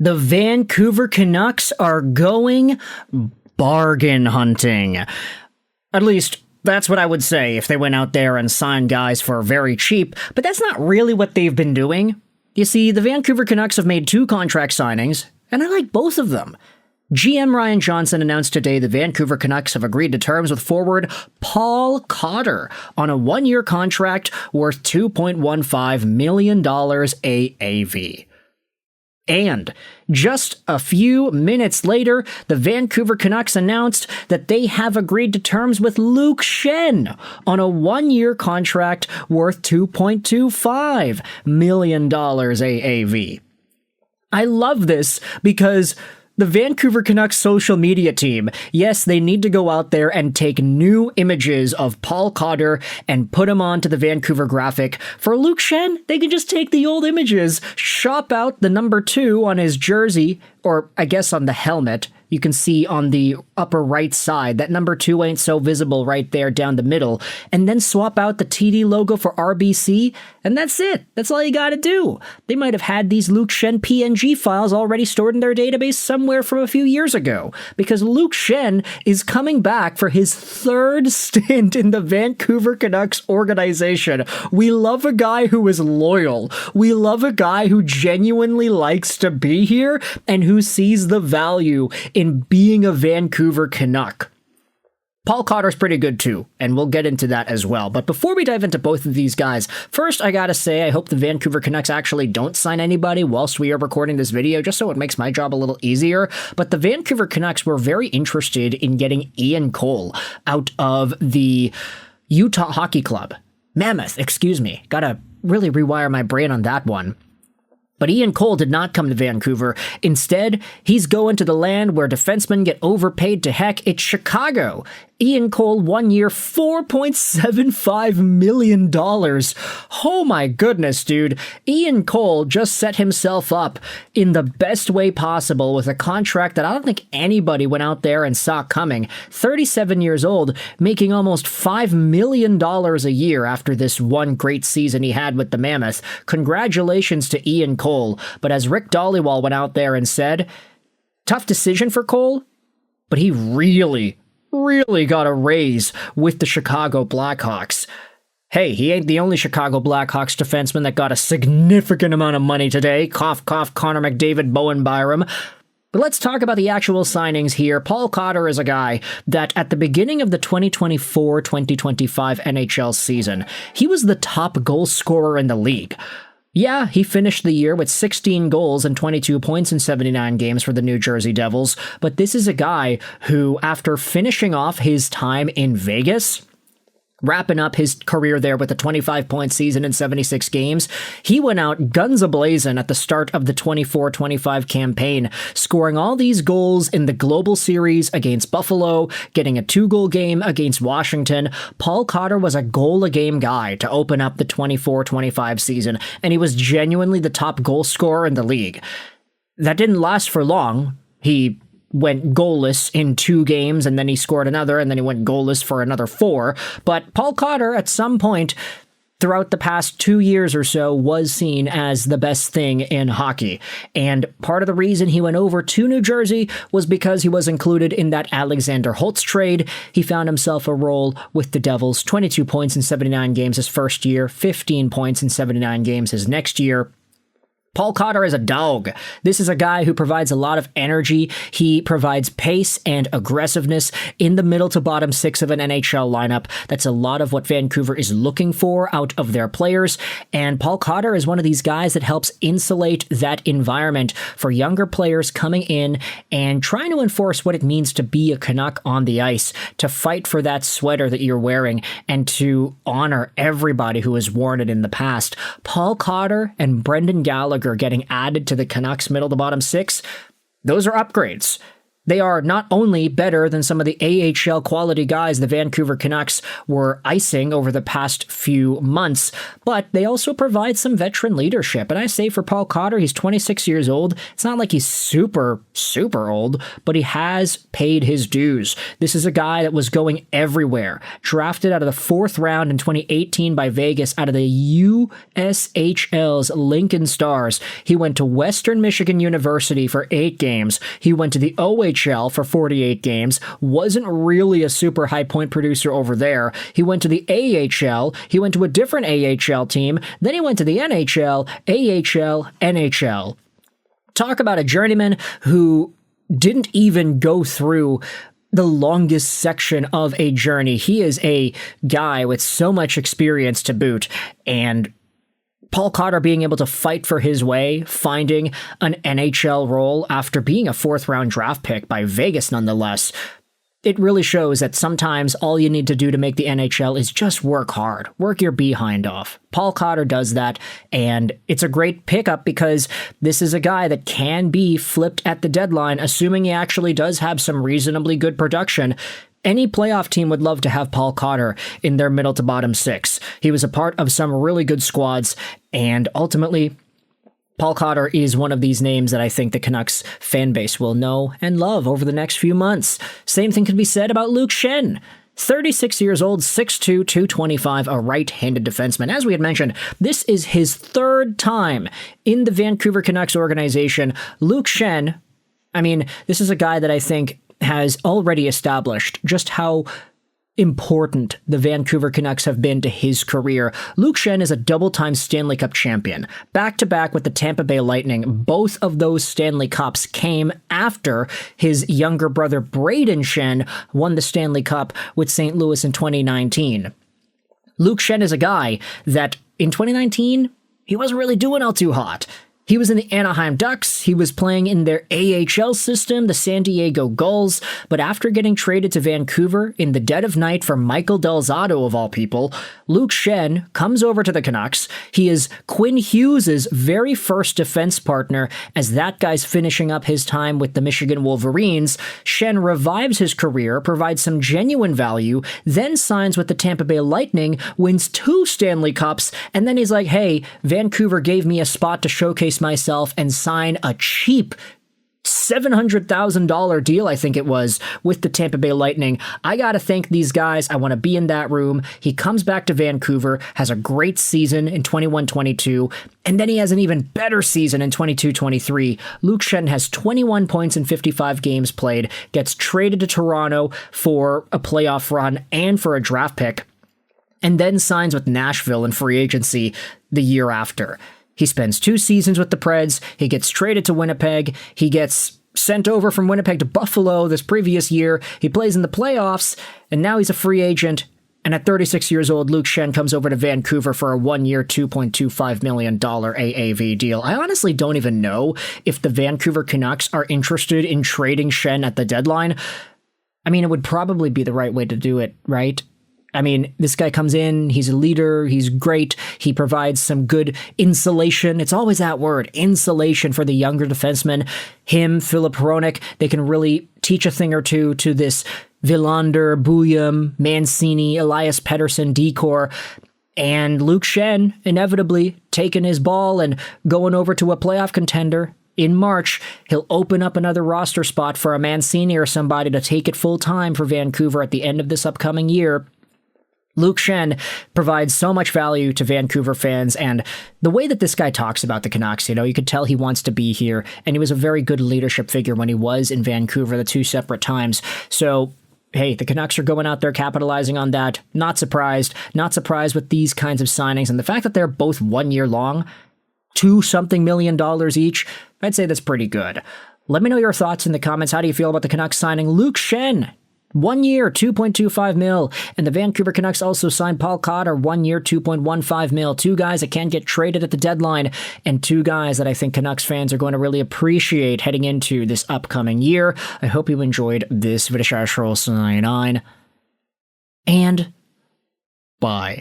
The Vancouver Canucks are going bargain hunting. At least, that's what I would say if they went out there and signed guys for very cheap, but that's not really what they've been doing. You see, the Vancouver Canucks have made 2 contract signings, and I like both of them. GM Ryan Johnson announced today the Vancouver Canucks have agreed to terms with forward Paul Cotter on a 1-year contract worth $2.15 million AAV. And just a few minutes later, the Vancouver Canucks announced that they have agreed to terms with Luke Schenn on a 1-year contract worth $2.25 million AAV. I love this because the Vancouver Canucks social media team, yes, they need to go out there and take new images of Paul Cotter and put them onto the Vancouver graphic. For Luke Schenn, they can just take the old images, shop out the number 2 on his jersey, or I guess on the helmet. You can see on the upper right side, that number 2 ain't so visible right there down the middle, and then swap out the TD logo for RBC, and that's it. That's all you gotta do. They might have had these Luke Schenn PNG files already stored in their database somewhere from a few years ago, because Luke Schenn is coming back for his 3rd stint in the Vancouver Canucks organization. We love a guy who is loyal. We love a guy who genuinely likes to be here and who sees the value in being a Vancouver Canuck. Paul Cotter's pretty good too, and we'll get into that as well. But before we dive into both of these guys, first I gotta say I hope the Vancouver Canucks actually don't sign anybody whilst we are recording this video, just so it makes my job a little easier. But the Vancouver Canucks were very interested in getting Ian Cole out of the Utah Hockey Club. Mammoth, excuse me. Gotta really rewire my brain on that one. But Ian Cole did not come to Vancouver. Instead, he's going to the land where defensemen get overpaid to heck. It's Chicago. Ian Cole, 1 year, $4.75 million. Oh my goodness, dude. Ian Cole just set himself up in the best way possible with a contract that I don't think anybody went out there and saw coming. 37 years old, making almost $5 million a year after this one great season he had with the Mammoth. Congratulations to Ian Cole. But as Rick Dhaliwal went out there and said, tough decision for Cole, but he really got a raise with the Chicago Blackhawks. Hey, he ain't the only Chicago Blackhawks defenseman that got a significant amount of money today. Cough, cough, Connor McDavid, Bowen Byram. But let's talk about the actual signings here. Paul Cotter is a guy that at the beginning of the 2024-2025 NHL season, he was the top goal scorer in the league. Yeah, he finished the year with 16 goals and 22 points in 79 games for the New Jersey Devils, but this is a guy who, after finishing off his time in Vegas, wrapping up his career there with a 25-point season in 76 games, he went out guns a-blazing at the start of the 24-25 campaign, scoring all these goals in the Global Series against Buffalo, getting a 2-goal game against Washington. Paul Cotter was a goal-a-game guy to open up the 24-25 season, and he was genuinely the top goal scorer in the league. That didn't last for long. He went goalless in 2 games, and then he scored another, and then he went goalless for another 4. But Paul Cotter, at some point throughout the past 2 years or so, was seen as the best thing in hockey. And part of the reason he went over to New Jersey was because he was included in that Alexander Holtz trade. He found himself a role with the Devils, 22 points in 79 games his first year, 15 points in 79 games his next year. Paul Cotter is a dog. This is a guy who provides a lot of energy. He provides pace and aggressiveness in the middle to bottom 6 of an NHL lineup. That's a lot of what Vancouver is looking for out of their players. And Paul Cotter is one of these guys that helps insulate that environment for younger players coming in and trying to enforce what it means to be a Canuck on the ice, to fight for that sweater that you're wearing, and to honor everybody who has worn it in the past. Paul Cotter and Brendan Gallagher getting added to the Canucks middle to bottom 6, those are upgrades. They are not only better than some of the AHL quality guys the Vancouver Canucks were icing over the past few months, but they also provide some veteran leadership. And I say for Paul Cotter, he's 26 years old. It's not like he's super old, but he has paid his dues. This is a guy that was going everywhere. Drafted out of the 4th round in 2018 by Vegas out of the USHL's Lincoln Stars. He went to Western Michigan University for 8 games. He went to the OHL for 48 games, wasn't really a super high point producer over there. He went to the AHL, he went to a different AHL team, then he went to the NHL, AHL, NHL. Talk about a journeyman who didn't even go through the longest section of a journey. He is a guy with so much experience to boot, and Paul Cotter being able to fight for his way, finding an NHL role after being a 4th-round draft pick by Vegas nonetheless, it really shows that sometimes all you need to do to make the NHL is just work hard. Work your behind off. Paul Cotter does that, and it's a great pickup because this is a guy that can be flipped at the deadline, assuming he actually does have some reasonably good production. Any playoff team would love to have Paul Cotter in their middle to bottom 6. He was a part of some really good squads, and ultimately, Paul Cotter is one of these names that I think the Canucks fan base will know and love over the next few months. Same thing can be said about Luke Schenn. 36 years old, 6'2", 225, a right-handed defenseman. As we had mentioned, this is his 3rd time in the Vancouver Canucks organization. Luke Schenn, this is a guy that I think has already established just how important the Vancouver Canucks have been to his career. Luke Schenn is a double-time Stanley Cup champion, back-to-back with the Tampa Bay Lightning. Both of those Stanley Cups came after his younger brother Brayden Schenn won the Stanley Cup with St. Louis in 2019. Luke Schenn is a guy that, in 2019, he wasn't really doing all too hot. He was in the Anaheim Ducks, he was playing in their AHL system, the San Diego Gulls, but after getting traded to Vancouver in the dead of night for Michael Del Zotto of all people, Luke Schenn comes over to the Canucks. He is Quinn Hughes' very first defense partner as that guy's finishing up his time with the Michigan Wolverines. Schenn revives his career, provides some genuine value, then signs with the Tampa Bay Lightning, wins 2 Stanley Cups, and then he's like, hey, Vancouver gave me a spot to showcase myself and sign a cheap $700,000 deal, I think it was, with the Tampa Bay Lightning. I gotta thank these guys. I want to be in that room. He comes back to Vancouver, has a great season in 21-22, and then he has an even better season in 22-23. Luke Schenn has 21 points in 55 games played, gets traded to Toronto for a playoff run and for a draft pick, and then signs with Nashville in free agency the year after. He spends 2 seasons with the Preds, he gets traded to Winnipeg, he gets sent over from Winnipeg to Buffalo this previous year, he plays in the playoffs, and now he's a free agent, and at 36 years old, Luke Schenn comes over to Vancouver for a 1-year, $2.25 million AAV deal. I honestly don't even know if the Vancouver Canucks are interested in trading Schenn at the deadline. It would probably be the right way to do it, right? This guy comes in, he's a leader, he's great, he provides some good insulation. It's always that word, insulation, for the younger defensemen. Him, Philip Hronek, they can really teach a thing or two to this Villander, Bouillon, Mancini, Elias Pettersson decor. And Luke Schenn, inevitably, taking his ball and going over to a playoff contender. In March, he'll open up another roster spot for a Mancini or somebody to take it full time for Vancouver at the end of this upcoming year. Luke Schenn provides so much value to Vancouver fans, and the way that this guy talks about the Canucks, you could tell he wants to be here, and he was a very good leadership figure when he was in Vancouver the 2 separate times. So, hey, the Canucks are going out there capitalizing on that. Not surprised with these kinds of signings, and the fact that they're both 1 year long, $2-something million each, I'd say that's pretty good. Let me know your thoughts in the comments. How do you feel about the Canucks signing Luke Schenn? 1 year, $2.25 million, and the Vancouver Canucks also signed Paul Cotter, 1 year, $2.15 million. 2 guys that can't get traded at the deadline, and 2 guys that I think Canucks fans are going to really appreciate heading into this upcoming year. I hope you enjoyed this video, and bye.